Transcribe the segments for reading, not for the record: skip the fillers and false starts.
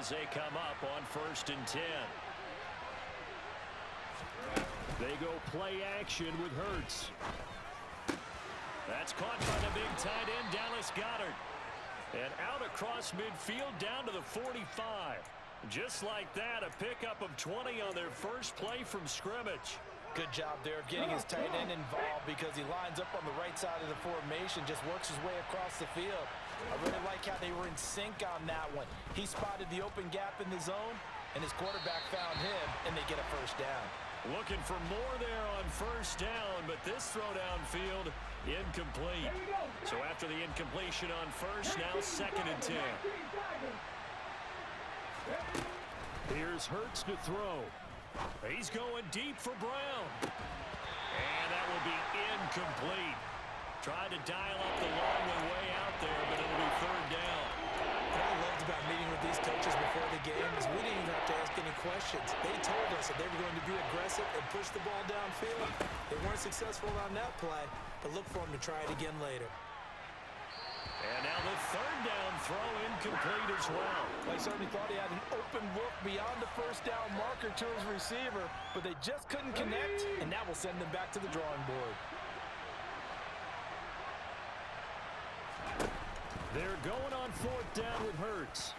as they come up on 1st and 10. They go play action with Hurts. That's caught by the big tight end, Dallas Goedert. And out across midfield down to the 45. Just like that, a pickup of 20 on their first play from scrimmage. Good job there of getting his tight end involved because he lines up on the right side of the formation, just works his way across the field. I really like how they were in sync on that one. He spotted the open gap in the zone, and his quarterback found him, and they get a first down. Looking for more there on 1st down, but this throw downfield incomplete. So after the incompletion on 1st, now 2nd and 10. Here's Hurts to throw. He's going deep for Brown. And that will be incomplete. Tried to dial up the long way out there, but it'll be 3rd down. What I loved about meeting with these coaches before the game is we didn't even have to ask any questions. They told us that they were going to be aggressive and push the ball downfield. They weren't successful on that play, but look for them to try it again later. And now the 3rd down throw incomplete as well. They certainly thought he had an open look beyond the 1st down marker to his receiver, but they just couldn't connect, and that will send them back to the drawing board. They're going on 4th down with Hurts.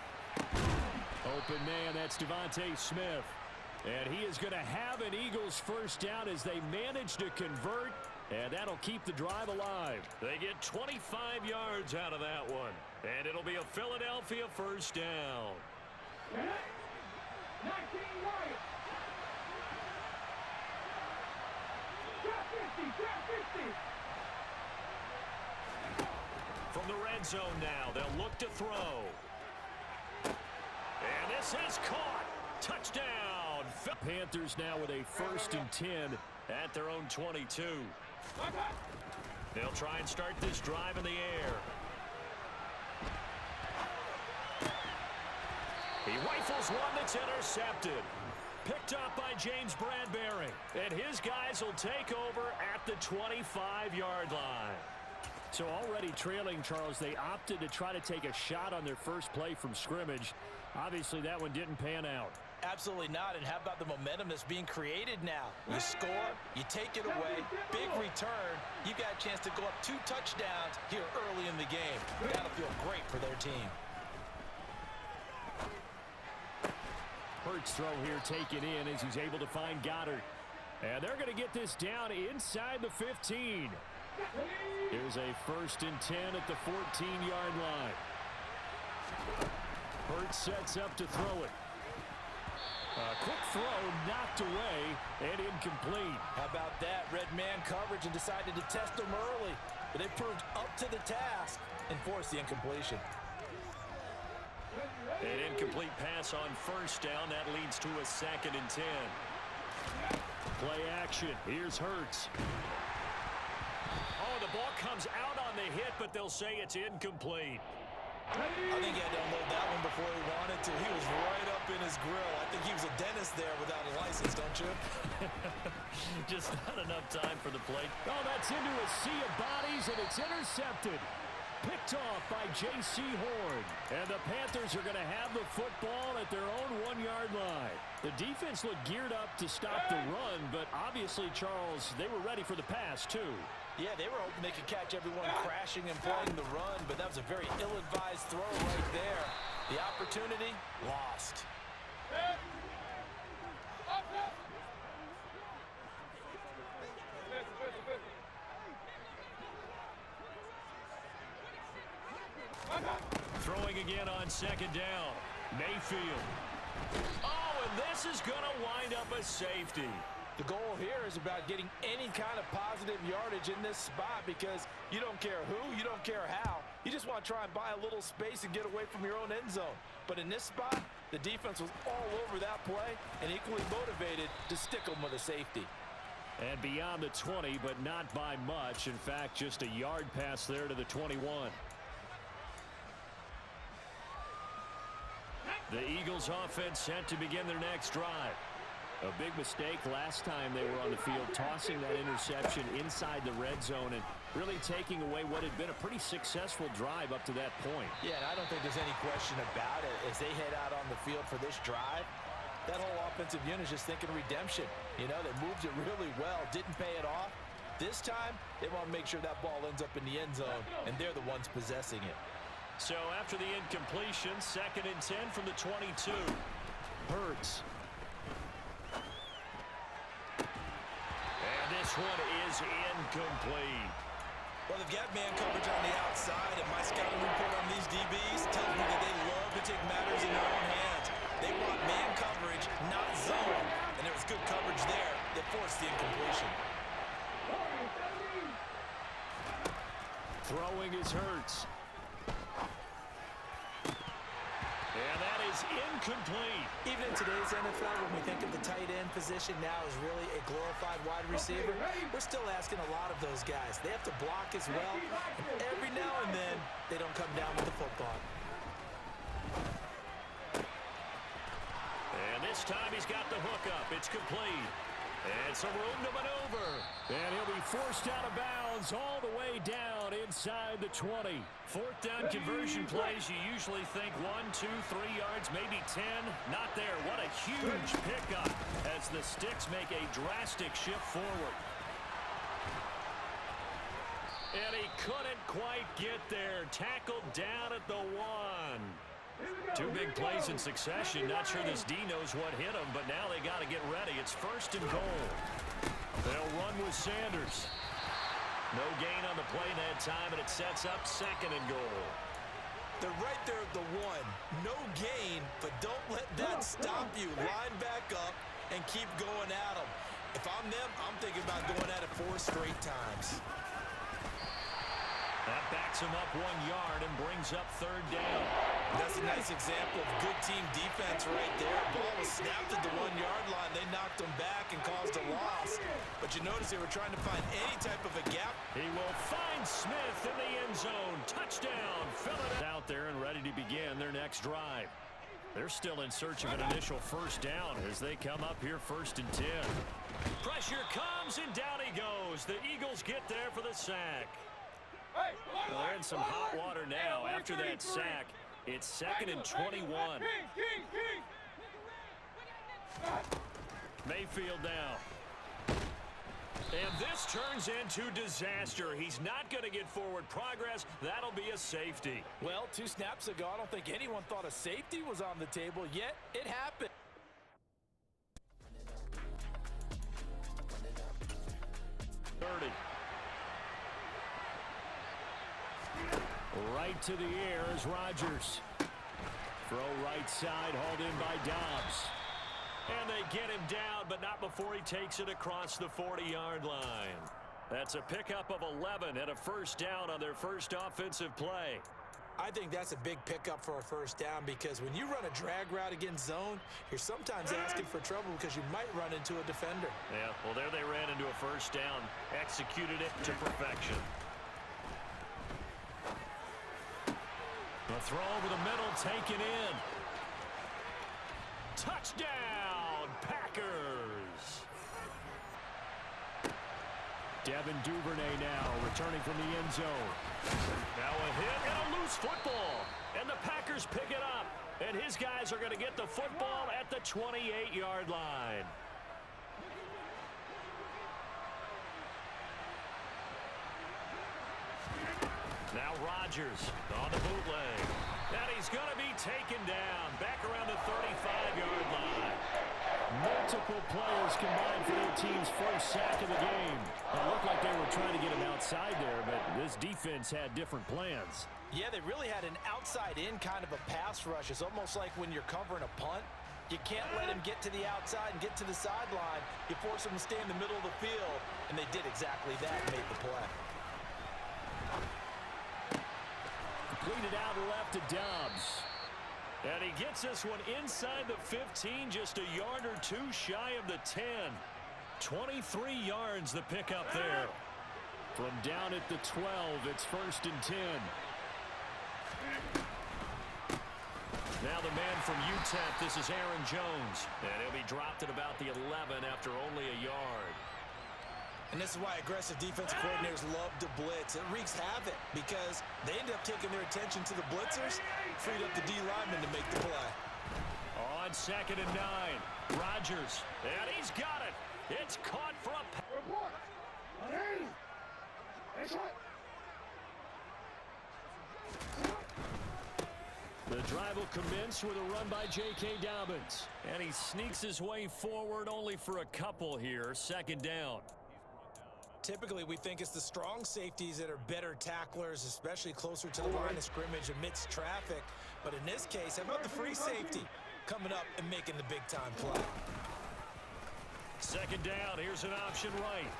Open man, that's Devontae Smith. And he is going to have an Eagles 1st down as they manage to convert, and that'll keep the drive alive. They get 25 yards out of that one, and it'll be a Philadelphia 1st down. 19 right. Trap 50. From the red zone now, they'll look to throw. And this is caught. Touchdown. Panthers now with a 1st and 10 at their own 22. They'll try and start this drive in the air. He rifles one that's intercepted. Picked up by James Bradbury. And his guys will take over at the 25-yard line. So already trailing, Charles, they opted to try to take a shot on their first play from scrimmage. Obviously, that one didn't pan out. Absolutely not. And how about the momentum that's being created now? You score, you take it away, big return. You got a chance to go up 2 touchdowns here early in the game. That'll feel great for their team. Hurts throw here taken in as he's able to find Goedert. And they're going to get this down inside the 15. Here's a 1st and 10 at the 14-yard line. Hurts sets up to throw it. A quick throw knocked away and incomplete. How about that? Red man coverage and decided to test them early. But they proved up to the task and forced the incompletion. An incomplete pass on 1st down. That leads to a 2nd and 10. Play action. Here's Hurts. Oh, the ball comes out on the hit, but they'll say it's incomplete. I think he had to unload that one before he wanted to. He was right up in his grill. I think he was a dentist there without a license, don't you? Just not enough time for the plate. Oh, that's into a sea of bodies, and it's intercepted. Picked off by J.C. Horn. And the Panthers are going to have the football at their own 1-yard line. The defense looked geared up to stop the run, but obviously, Charles, they were ready for the pass, too. Yeah, they were hoping they could catch everyone crashing and playing the run, but that was a very ill-advised throw right there. The opportunity, lost. Throwing again on 2nd down. Mayfield. Oh, and this is going to wind up a safety. The goal here is about getting any kind of positive yardage in this spot because you don't care who, you don't care how. You just want to try and buy a little space and get away from your own end zone. But in this spot, the defense was all over that play and equally motivated to stick them with a safety. And beyond the 20, but not by much. In fact, just a yard pass there to the 21. The Eagles offense set to begin their next drive. A big mistake last time they were on the field, tossing that interception inside the red zone and really taking away what had been a pretty successful drive up to that point. Yeah, and I don't think there's any question about it. As they head out on the field for this drive, that whole offensive unit is just thinking redemption. You know, they moved it really well, didn't pay it off. This time, they want to make sure that ball ends up in the end zone, and they're the ones possessing it. So after the incompletion, 2nd and 10 from the 22. Hurts. And this one is incomplete. Well, they've got man coverage on the outside, and my scouting report on these DBs tells me that they love to take matters in their own hands. They want man coverage, not zone. And there was good coverage there that forced the incompletion. Throwing is Hurts. And that is incomplete. Even in today's NFL, when we think of the tight end position now as really a glorified wide receiver, we're still asking a lot of those guys. They have to block as well. And every now and then, they don't come down with the football. And this time he's got the hook up. It's complete. And some room to maneuver. And he'll be forced out of bounds all the way down inside the 20. 4th down conversion plays, you usually think 1, 2, 3 yards, maybe 10. Not there. What a huge pickup as the Sticks make a drastic shift forward. And he couldn't quite get there. Tackled down at the 1. 2 big plays in succession. Not sure this D knows what hit him, but now they got to get ready. It's 1st and goal. They'll run with Sanders. No gain on the play that time, and it sets up 2nd and goal. They're right there at the 1. No gain, but don't let that stop you. Line back up and keep going at them. If I'm them, I'm thinking about going at it 4 straight times. That backs him up 1 yard and brings up 3rd down. That's a nice example of good team defense right there. Ball was snapped at the 1-yard line. They knocked him back and caused a loss. But you notice they were trying to find any type of a gap. He will find Smith in the end zone. Touchdown. Fill it out there and ready to begin their next drive. They're still in search of an initial 1st down as they come up here 1st and 10. Pressure comes and down he goes. The Eagles get there for the sack. Well, they're in some hot water now after that sack. It's 2nd and 21. Mayfield now. And this turns into disaster. He's not going to get forward progress. That'll be a safety. Well, 2 snaps ago, I don't think anyone thought a safety was on the table, yet it happened. Right to the air is Rodgers. Throw right side, hauled in by Dobbs. And they get him down, but not before he takes it across the 40-yard line. That's a pickup of 11 and a 1st down on their first offensive play. I think that's a big pickup for a 1st down because when you run a drag route against zone, you're sometimes asking for trouble because you might run into a defender. Yeah, well, there they ran into a 1st down, executed it to perfection. A throw over the middle, taken in. Touchdown, Packers! Devin Duvernay now returning from the end zone. Now a hit and a loose football. And the Packers pick it up. And his guys are going to get the football at the 28-yard line. Now Rodgers on the bootleg. And he's going to be taken down back around the 35-yard line. Multiple players combined for their team's first sack of the game. It looked like they were trying to get him outside there, but this defense had different plans. Yeah, they really had an outside-in kind of a pass rush. It's almost like when you're covering a punt. You can't let him get to the outside and get to the sideline. You force him to stay in the middle of the field, and they did exactly that and made the play. Completed out left to Dobbs. And he gets this one inside the 15, just a yard or 2 shy of the 10. 23 yards the pickup there. From down at the 12, it's 1st and 10. Now the man from UTEP, this is Aaron Jones. And he'll be dropped at about the 11 after only a yard. And this is why aggressive defensive coordinators love to blitz. It wreaks havoc because they end up taking their attention to the blitzers, freed up the D lineman to make the play. On 2nd and 9, Rodgers, and he's got it. It's caught for a... Report. The drive will commence with a run by J.K. Dobbins. And he sneaks his way forward only for a couple here. 2nd down. Typically, we think it's the strong safeties that are better tacklers, especially closer to the line of scrimmage amidst traffic. But in this case, how about the free safety coming up and making the big-time play? 2nd down. Here's an option right.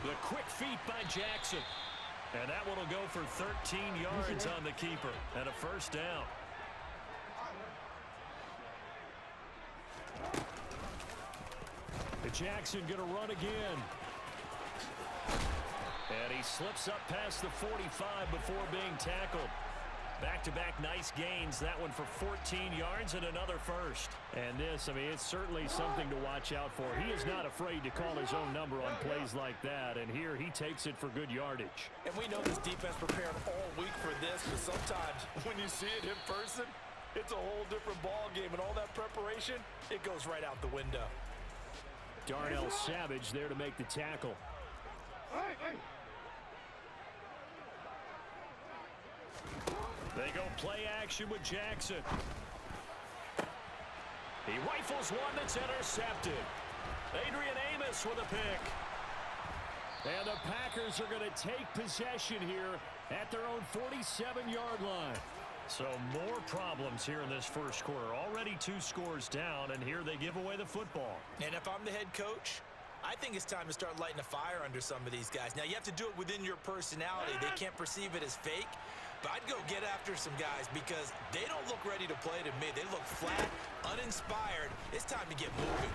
The quick feet by Jackson. And that one will go for 13 yards on the keeper and a 1st down. Jackson going to run again. And he slips up past the 45 before being tackled. Back-to-back nice gains. That one for 14 yards and another 1st. And this, I mean, it's certainly something to watch out for. He is not afraid to call his own number on plays like that. And here he takes it for good yardage. And we know this defense prepared all week for this, but sometimes when you see it in person, it's a whole different ball game. And all that preparation, it goes right out the window. Darnell Savage there to make the tackle. They go play action with Jackson. He rifles one that's intercepted. Adrian Amos with a pick. And the Packers are going to take possession here at their own 47-yard line. So more problems here in this first quarter. Already 2 scores down, and here they give away the football. And if I'm the head coach, I think it's time to start lighting a fire under some of these guys. Now, you have to do it within your personality. They can't perceive it as fake. But I'd go get after some guys because they don't look ready to play to me. They look flat, uninspired. It's time to get moving.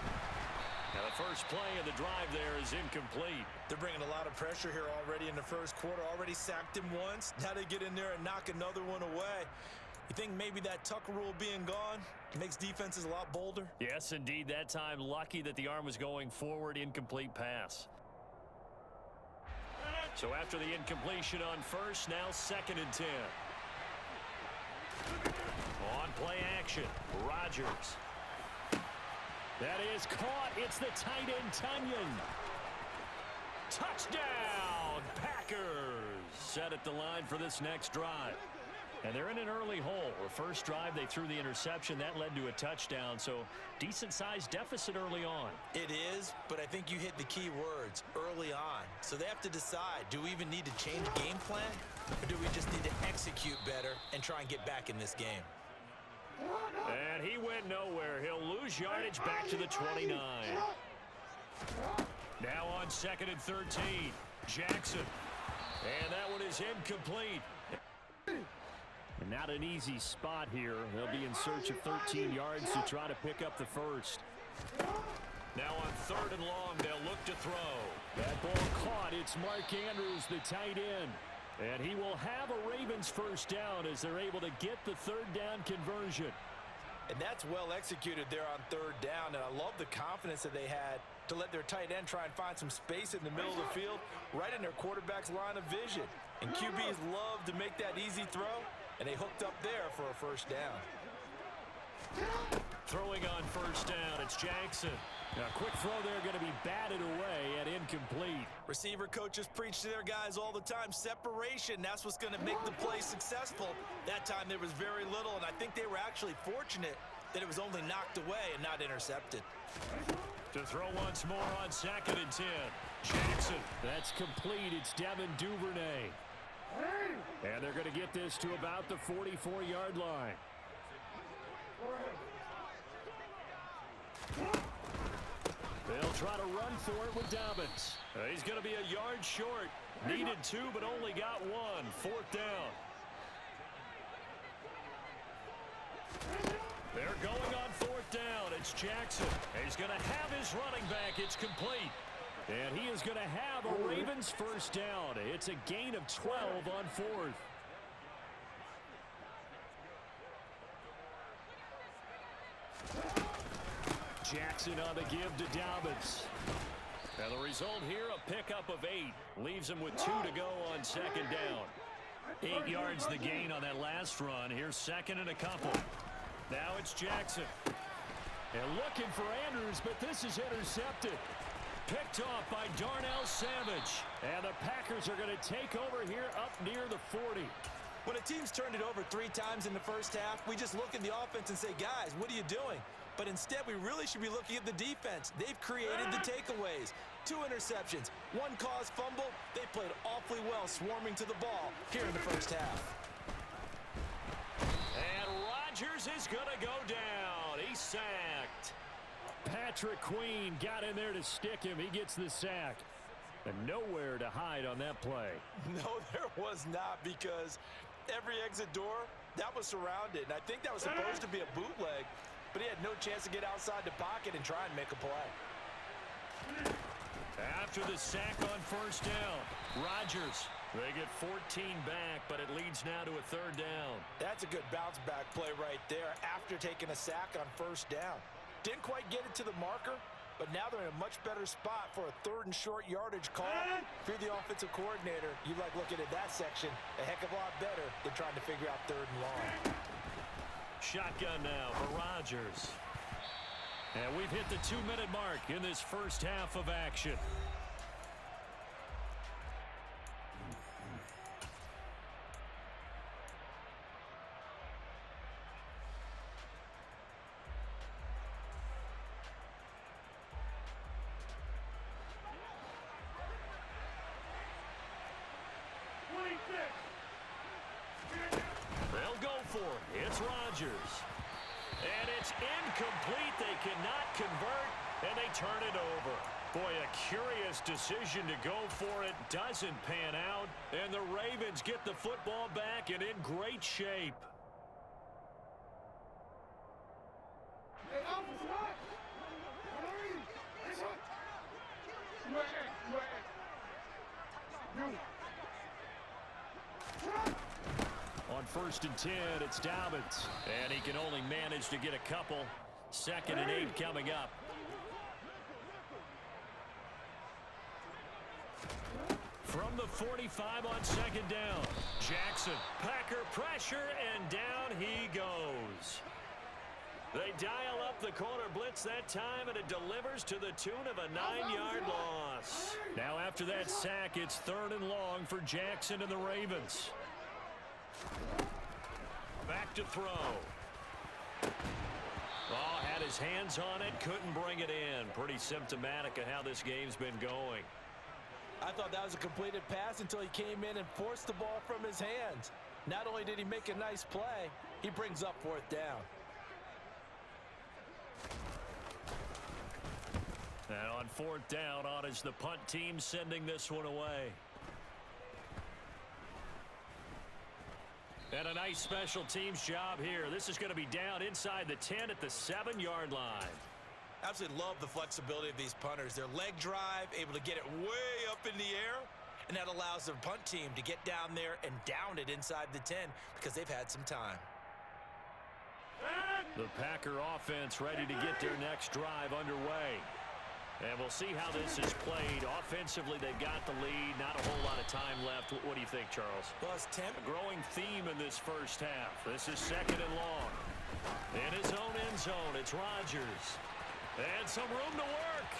Now the first play of the drive there is incomplete. They're bringing a lot of pressure here already in the first quarter. Already sacked him once. Now they get in there and knock another one away. You think maybe that Tucker rule being gone makes defenses a lot bolder? Yes, indeed. That time, lucky that the arm was going forward. Incomplete pass. So after the incompletion on first, now 2nd and 10. On play action, Rodgers. That is caught. It's the tight end, Tunyon. Touchdown, Packers. Set at the line for this next drive. And they're in an early hole. The first drive, they threw the interception. That led to a touchdown, so decent-sized deficit early on. It is, but I think you hit the key words, early on. So they have to decide, do we even need to change game plan, or do we just need to execute better and try and get back in this game? And he went nowhere. He'll lose yardage back to the 29. Now on 2nd and 13, Jackson. And that one is incomplete. And not an easy spot here. They'll be in search of 13 yards to try to pick up the first. Now on 3rd and long, they'll look to throw. That ball caught. It's Mark Andrews, the tight end. And he will have a Ravens first down as they're able to get the 3rd down conversion. And that's well executed there on 3rd down. And I love the confidence that they had to let their tight end try and find some space in the middle of the field, right in their quarterback's line of vision. And QBs love to make that easy throw. And they hooked up there for a first down. Throwing on first down, it's Jackson. Now, quick throw there going to be batted away and incomplete. Receiver coaches preach to their guys all the time. Separation, that's what's going to make the play successful. That time there was very little, and I think they were actually fortunate that it was only knocked away and not intercepted. To throw once more on 2nd and 10. Jackson, that's complete. It's Devin Duvernay. And they're going to get this to about the 44-yard line. They'll try to run for it with Dobbins. He's going to be a yard short. Needed 2, but only got 1. 4th down. They're going on 4th down. It's Jackson. He's going to have his running back. It's complete. And he is going to have a Ravens first down. It's a gain of 12 on 4th. On the give to Dobbins. And the result here, a pickup of 8. Leaves him with 2 to go on second down. 8 yards the gain on that last run. Here's second and a couple. Now it's Jackson. And looking for Andrews, but this is intercepted. Picked off by Darnell Savage. And the Packers are going to take over here up near the 40. When a team's turned it over 3 times in the first half, we just look at the offense and say, guys, what are you doing? But instead, we really should be looking at the defense. They've created the takeaways. 2 interceptions, 1 caused fumble. They played awfully well swarming to the ball here in the first half. And Rodgers is going to go down. He's sacked. Patrick Queen got in there to stick him. He gets the sack. And nowhere to hide on that play. No, there was not, because every exit door, that was surrounded. And I think that was supposed to be a bootleg. But he had no chance to get outside the pocket and try and make a play. After the sack on first down, Rodgers, they get 14 back, but it leads now to a 3rd down. That's a good bounce-back play right there after taking a sack on first down. Didn't quite get it to the marker, but now they're in a much better spot for a 3rd and short yardage call. If you're the offensive coordinator, you like looking at that section a heck of a lot better than trying to figure out 3rd and long. Shotgun now for Rodgers. And we've hit the 2-minute mark in this first half of action. They'll go for it. It's Rodgers. And it's incomplete. They cannot convert, and they turn it over. Boy, a curious decision to go for it. Doesn't pan out, and the Ravens get the football back and in great shape. On 1st and 10, it's Dobbins. And he can only manage to get a couple. 2nd and 8 coming up. From the 45 on 2nd down, Jackson. Packer pressure, and down he goes. They dial up the corner blitz that time, and it delivers to the tune of a 9-yard loss. Now after that sack, it's 3rd and long for Jackson and the Ravens. Back to throw. Oh, had his hands on it, couldn't bring it in. Pretty symptomatic of how this game's been going. I thought that was a completed pass until he came in and forced the ball from his hands. Not only did he make a nice play, he brings up 4th down. And on 4th down, on is the punt team sending this one away. And a nice special teams job here. This is going to be down inside the 10 at the 7-yard line. Absolutely love the flexibility of these punters. Their leg drive, able to get it way up in the air, and that allows their punt team to get down there and down it inside the 10 because they've had some time. The Packer offense ready to get their next drive underway. And we'll see how this is played. Offensively, they've got the lead. Not a whole lot of time left. What do you think, Charles? Well, it's a growing theme in this first half. This is 2nd and long. In his own end zone, it's Rodgers. And some room to work.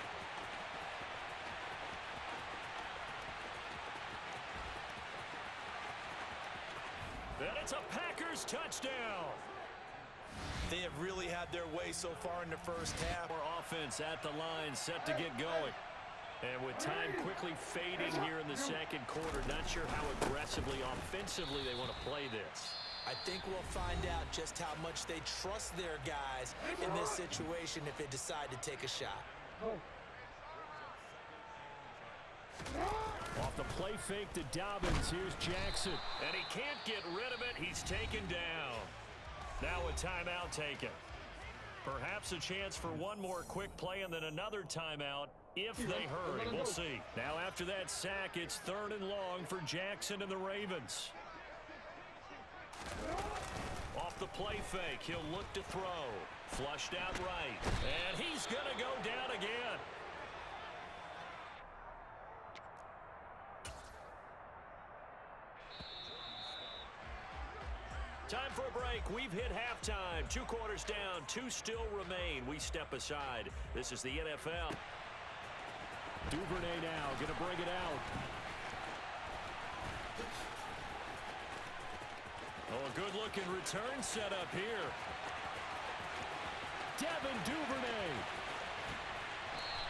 And it's a Packers touchdown. They have really had their way so far in the first half. More offense at the line, set to get going. And with time quickly fading here in the 2nd quarter, not sure how aggressively, offensively they want to play this. I think we'll find out just how much they trust their guys in this situation if they decide to take a shot. Off the play fake to Dobbins, here's Jackson. And he can't get rid of it. He's taken down. Now a timeout taken. Perhaps a chance for one more quick play and then another timeout if they hurry. We'll see. Now after that sack, it's 3rd and long for Jackson and the Ravens. Off the play fake, he'll look to throw. Flushed out right. And he's going to go down again. Time for a break. We've hit halftime. 2 quarters down. 2 still remain. We step aside. This is the NFL. Duvernay now going to bring it out. Oh, a good-looking return set up here. Devin Duvernay.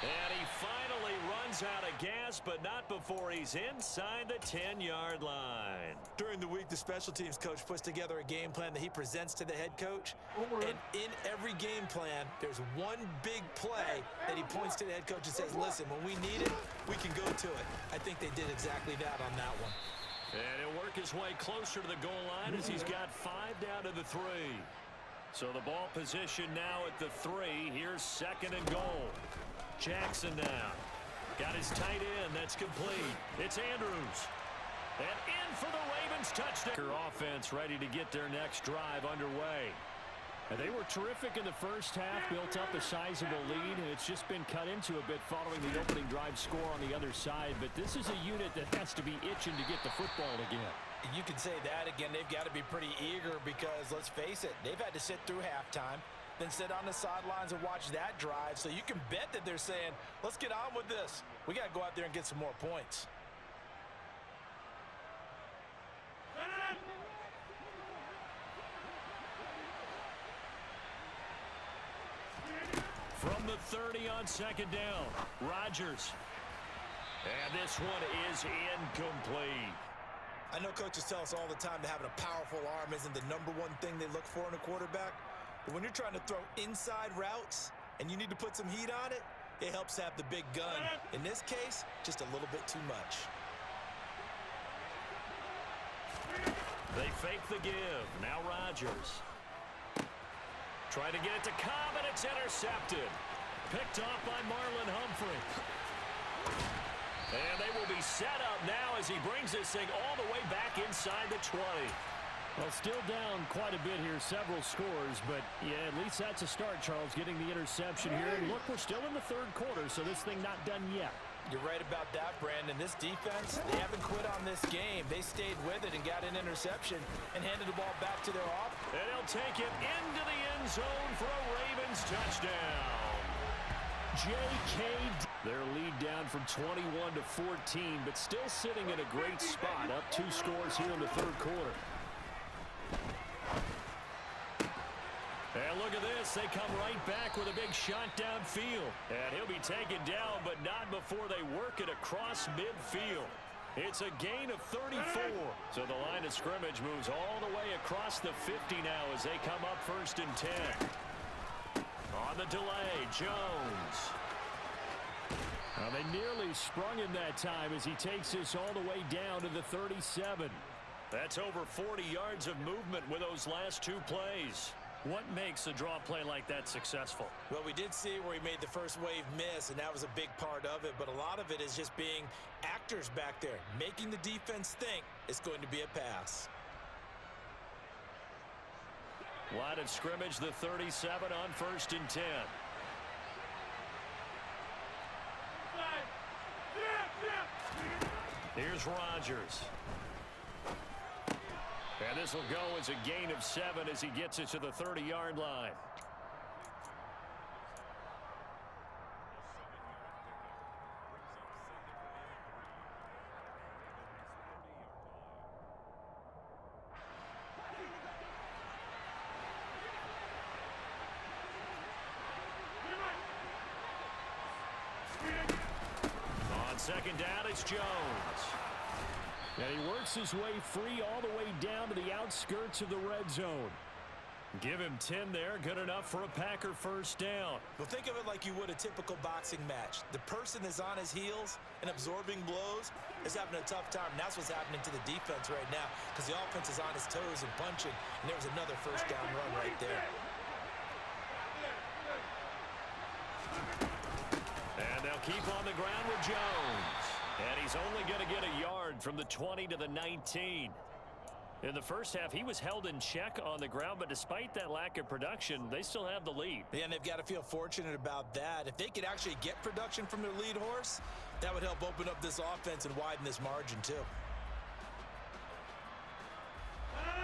And he finally runs out of gas, but not before he's inside the 10-yard line. During the week, the special teams coach puts together a game plan that he presents to the head coach. And in every game plan, there's one big play that he points to the head coach and says, listen, when we need it, we can go to it. I think they did exactly that on that one. And he'll work his way closer to the goal line as he's got 5 down to the 3. So the ball position now at the 3. Here's 2nd and goal. Jackson now. Got his tight end. That's complete. It's Andrews. And in for the Ravens touchdown. Offense ready to get their next drive underway. And they were terrific in the first half, built up a sizable lead, and it's just been cut into a bit following the opening drive score on the other side. But this is a unit that has to be itching to get the football again. You can say that again. They've got to be pretty eager because, let's face it, they've had to sit through halftime, then sit on the sidelines and watch that drive. So you can bet that they're saying, let's get on with this. We got to go out there and get some more points. From the 30 on 2nd down, Rodgers. And this one is incomplete. I know coaches tell us all the time that having a powerful arm isn't the #1 thing they look for in a quarterback. But when you're trying to throw inside routes and you need to put some heat on it, it helps have the big gun. In this case, just a little bit too much. They fake the give. Now Rodgers. Trying to get it to Cobb, and it's intercepted. Picked off by Marlon Humphrey. And they will be set up now as he brings this thing all the way back inside the 20. Well, still down quite a bit here, several scores, but yeah, at least that's a start, Charles, getting the interception here. And look, we're still in the 3rd quarter, so this thing not done yet. You're right about that, Brandon. This defense, they haven't quit on this game. They stayed with it and got an interception and handed the ball back to their offense. And he'll take it into the end zone for a Ravens touchdown. J.K. Their lead down from 21 to 14, but still sitting in a great spot. Up 2 scores here in the 3rd quarter. And look at this. They come right back with a big shot downfield. And he'll be taken down, but not before they work it across midfield. It's a gain of 34. So the line of scrimmage moves all the way across the 50 now as they come up 1st and 10. On the delay, Jones. Now they nearly sprung him that time as he takes this all the way down to the 37. That's over 40 yards of movement with those last 2 plays. What makes a draw play like that successful? Well, we did see where he made the first wave miss, and that was a big part of it. But a lot of it is just being actors back there, making the defense think it's going to be a pass. Line of scrimmage, the 37 on 1st and 10. Here's Rodgers. And this will go as a gain of 7 as he gets it to the 30-yard line. On 2nd down, it's Jones. And he works his way free all the way down to the outskirts of the red zone. Give him 10 there, good enough for a Packer 1st down. Well, think of it like you would a typical boxing match. The person that's on his heels and absorbing blows is having a tough time. And that's what's happening to the defense right now because the offense is on his toes and punching, and there was another 1st down run right there. And they'll keep on the ground with Jones. And he's only going to get a yard from the 20 to the 19. In the first half, he was held in check on the ground, but despite that lack of production, they still have the lead. Yeah, and they've got to feel fortunate about that. If they could actually get production from their lead horse, that would help open up this offense and widen this margin too.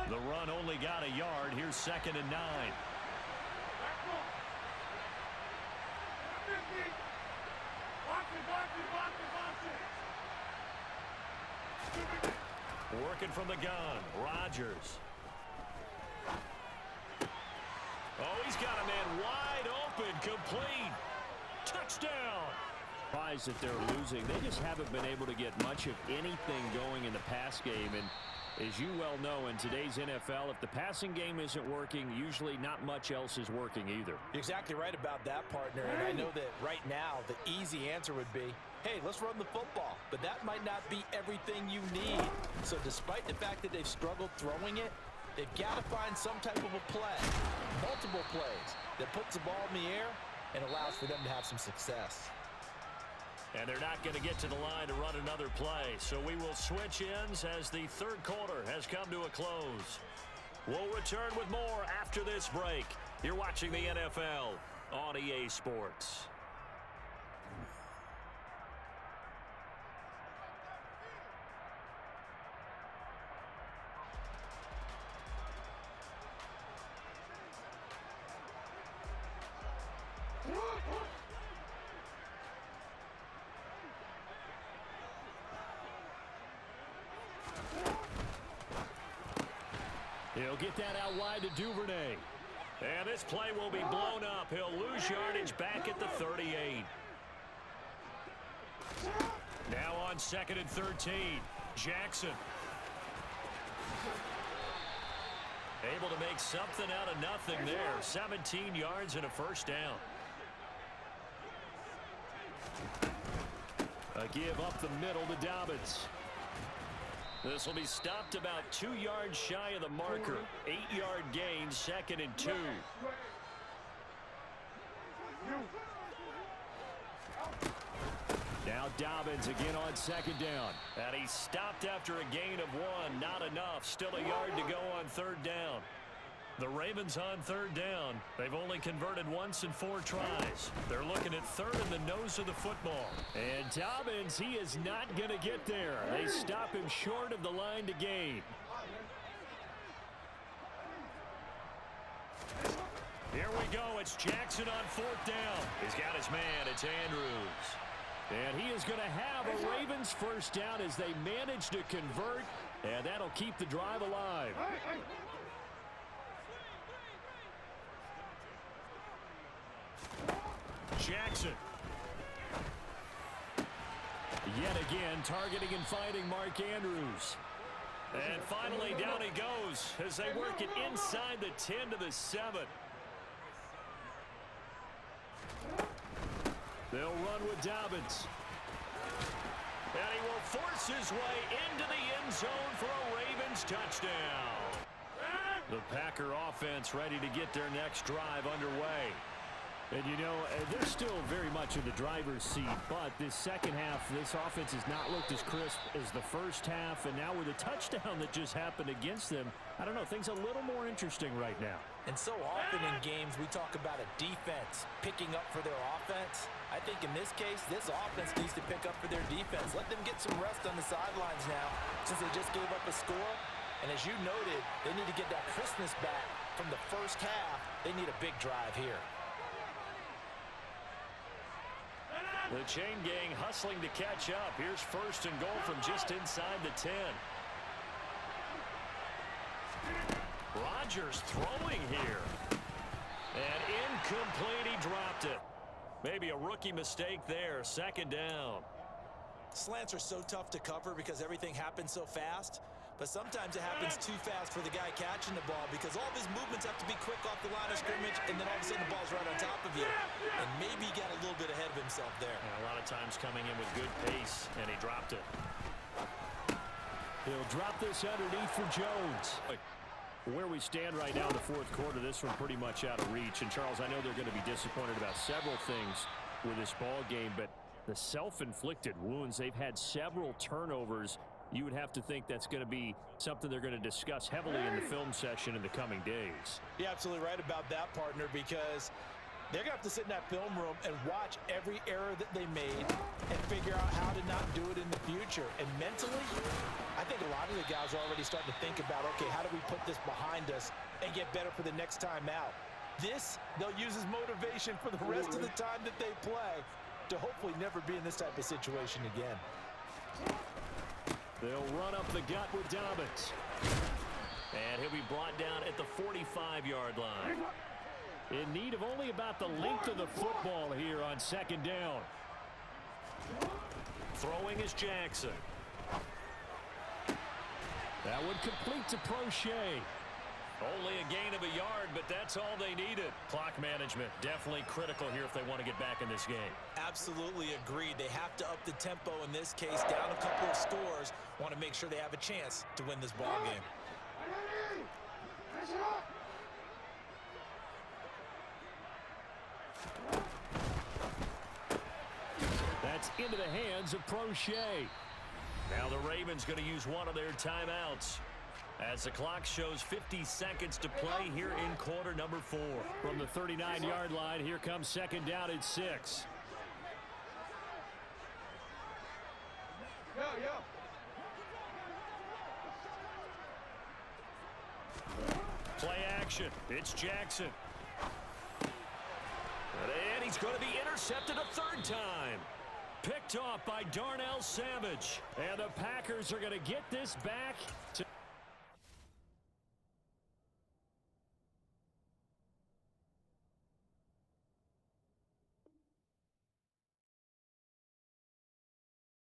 The run only got a yard. Here's 2nd and 9. Working from the gun, Rodgers. Oh, he's got a man wide open, complete. Touchdown. Surprised that they're losing. They just haven't been able to get much of anything going in the pass game. And as you well know, in today's NFL, if the passing game isn't working, usually not much else is working either. You're exactly right about that, partner. And I know that right now the easy answer would be, hey, let's run the football. But that might not be everything you need. So despite the fact that they've struggled throwing it, they've got to find some type of a play, multiple plays, that puts the ball in the air and allows for them to have some success. And they're not going to get to the line to run another play. So we will switch ends as the third quarter has come to a close. We'll return with more after this break. You're watching the NFL on EA Sports. He'll get that out wide to Duvernay. And this play will be blown up. He'll lose yardage back at the 38. Now on 2nd and 13. Jackson. Able to make something out of nothing there. 17 yards and a first down. A give up the middle to Dobbins. This will be stopped about 2 yards shy of the marker. 8-yard gain, 2nd and 2. Now Dobbins again on 2nd down. And he stopped after a gain of 1. Not enough. Still a yard to go on 3rd down. The Ravens on 3rd down. They've only converted once in 4 tries. They're looking at 3rd in the nose of the football. And Dobbins, he is not going to get there. They stop him short of the line to gain. Here we go. It's Jackson on 4th down. He's got his man. It's Andrews. And he is going to have a Ravens first down as they manage to convert. And that'll keep the drive alive. Jackson. Yet again, targeting and finding Mark Andrews. And finally, down he goes as they work it inside the 10 to the 7. They'll run with Dobbins. And he will force his way into the end zone for a Ravens touchdown. The Packer offense ready to get their next drive underway. And, you know, they're still very much in the driver's seat, but this second half, this offense has not looked as crisp as the first half, and now with a touchdown that just happened against them, I don't know, things a little more interesting right now. And so often in games, we talk about a defense picking up for their offense. I think in this case, this offense needs to pick up for their defense. Let them get some rest on the sidelines now, since they just gave up a score. And as you noted, they need to get that crispness back from the first half. They need a big drive here. The chain gang hustling to catch up. Here's 1st and goal from just inside the 10. Rodgers throwing here. And incomplete, he dropped it. Maybe a rookie mistake there. 2nd down. Slants are so tough to cover because everything happens so fast. But sometimes it happens too fast for the guy catching the ball because all of his movements have to be quick off the line of scrimmage, and then all of a sudden the ball's right on top of you. And maybe he got a little bit ahead of himself there. And a lot of times coming in with good pace, and he dropped it. He'll drop this underneath for Jones. Where we stand right now in the 4th quarter, this one pretty much out of reach. And, Charles, I know they're going to be disappointed about several things with this ball game, but the self-inflicted wounds, they've had several turnovers. you would have to think that's going to be something they're going to discuss heavily in the film session in the coming days. You're absolutely right about that, partner, because they're going to have to sit in that film room and watch every error that they made and figure out how to not do it in the future. And mentally, I think a lot of the guys are already starting to think about, okay, how do we put this behind us and get better for the next time out? This, they'll use as motivation for the rest of the time that they play to hopefully never be in this type of situation again. They'll run up the gut with Dobbins. And he'll be brought down at the 45-yard line. In need of only about the length of the football here on second down. Throwing is Jackson. That would complete to Prochet. Only a gain of a yard, but that's all they needed. Clock management definitely critical here if they want to get back in this game. Absolutely agreed. They have to up the tempo in this case, down a couple of scores. Want to make sure they have a chance to win this ball game. That's into the hands of Prochet. Now the Ravens going to use one of their timeouts as the clock shows 50 seconds to play here in quarter number 4. From the 39-yard line, here comes second down at 6. Play action. It's Jackson. And he's going to be intercepted a third time. Picked off by Darnell Savage. And the Packers are going to get this back to